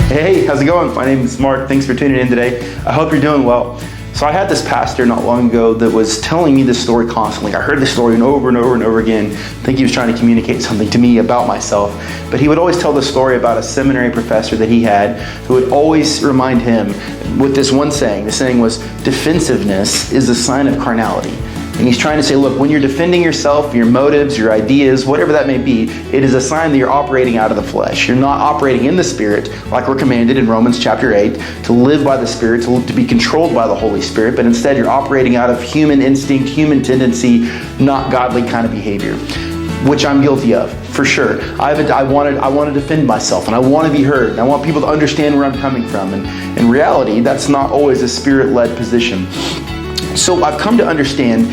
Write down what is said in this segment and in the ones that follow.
Hey, how's it going? My name is Mark. Thanks for tuning in today. I hope you're doing well. So I had this pastor not long ago that was telling me this story constantly. I heard this story over and over and over again. I think he was trying to communicate something to me about myself. But he would always tell the story about a seminary professor that he had who would always remind him with this one saying. The saying was, defensiveness is a sign of carnality. And he's trying to say, look, when you're defending yourself, your motives, your ideas, whatever that may be, it is a sign that you're operating out of the flesh. You're not operating in the Spirit, like we're commanded in Romans chapter 8, to live by the Spirit, to be controlled by the Holy Spirit, but instead you're operating out of human instinct, human tendency, not godly kind of behavior, which I'm guilty of, for sure. I want to defend myself, and I want to be heard, and I want people to understand where I'm coming from. And in reality, that's not always a Spirit-led position. So I've come to understand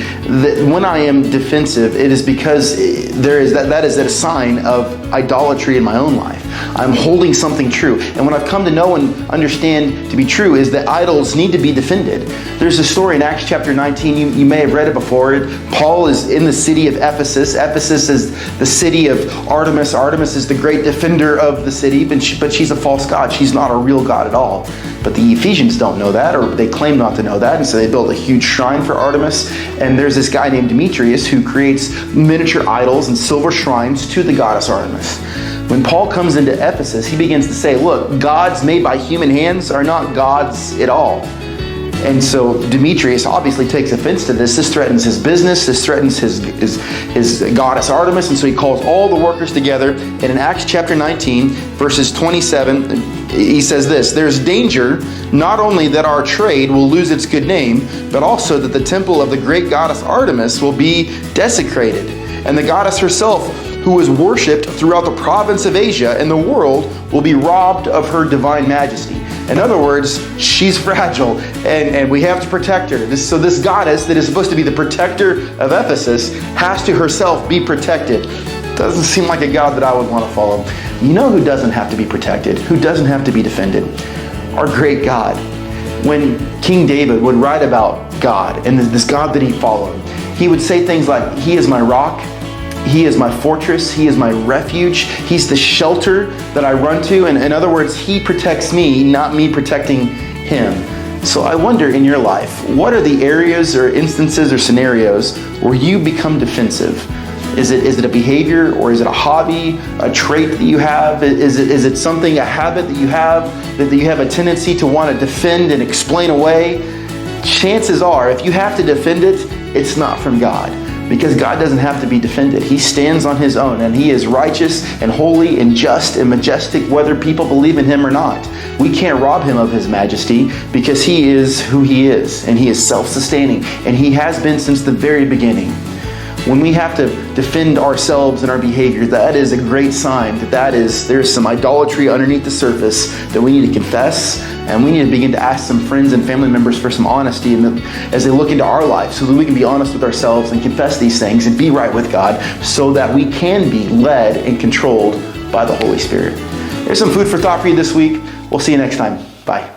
that when I am defensive, it is because that is a sign of idolatry in my own life. I'm holding something true. And what I've come to know and understand to be true is that idols need to be defended. There's a story in Acts chapter 19, you may have read it before. Paul is in the city of Ephesus. Ephesus is the city of Artemis. Artemis is the great defender of the city, but she's a false god. She's not a real god at all. But the Ephesians don't know that, or they claim not to know that, and so they built a huge shrine for Artemis. And there's this guy named Demetrius who creates miniature idols and silver shrines to the goddess Artemis. When Paul comes into Ephesus, he begins to say, look, gods made by human hands are not gods at all. And so Demetrius obviously takes offense to this. This threatens his business. This threatens his goddess Artemis. And so he calls all the workers together. And in Acts chapter 19, verses 27, he says this, there's danger not only that our trade will lose its good name, but also that the temple of the great goddess Artemis will be desecrated. And the goddess herself, who was worshipped throughout the province of Asia and the world, will be robbed of her divine majesty. In other words, she's fragile, and we have to protect her. So this goddess that is supposed to be the protector of Ephesus has to herself be protected. Doesn't seem like a God that I would want to follow. You know who doesn't have to be protected? Who doesn't have to be defended? Our great God. When King David would write about God and this God that he followed, he would say things like, He is my rock, He is my fortress, He is my refuge, He's the shelter that I run to. And in other words, He protects me, not me protecting Him. So I wonder in your life, what are the areas or instances or scenarios where you become defensive? Is it a behavior, or is it a hobby, a trait that you have? Is it something, a habit that you have a tendency to want to defend and explain away? Chances are, if you have to defend it, it's not from God. Because God doesn't have to be defended. He stands on His own, and He is righteous and holy and just and majestic whether people believe in Him or not. We can't rob Him of His majesty because He is who He is, and He is self-sustaining, and He has been since the very beginning. When we have to defend ourselves and our behavior, that is a great sign that there's some idolatry underneath the surface that we need to confess, and we need to begin to ask some friends and family members for some honesty as they look into our lives, so that we can be honest with ourselves and confess these things and be right with God, so that we can be led and controlled by the Holy Spirit. There's some food for thought for you this week. We'll see you next time. Bye.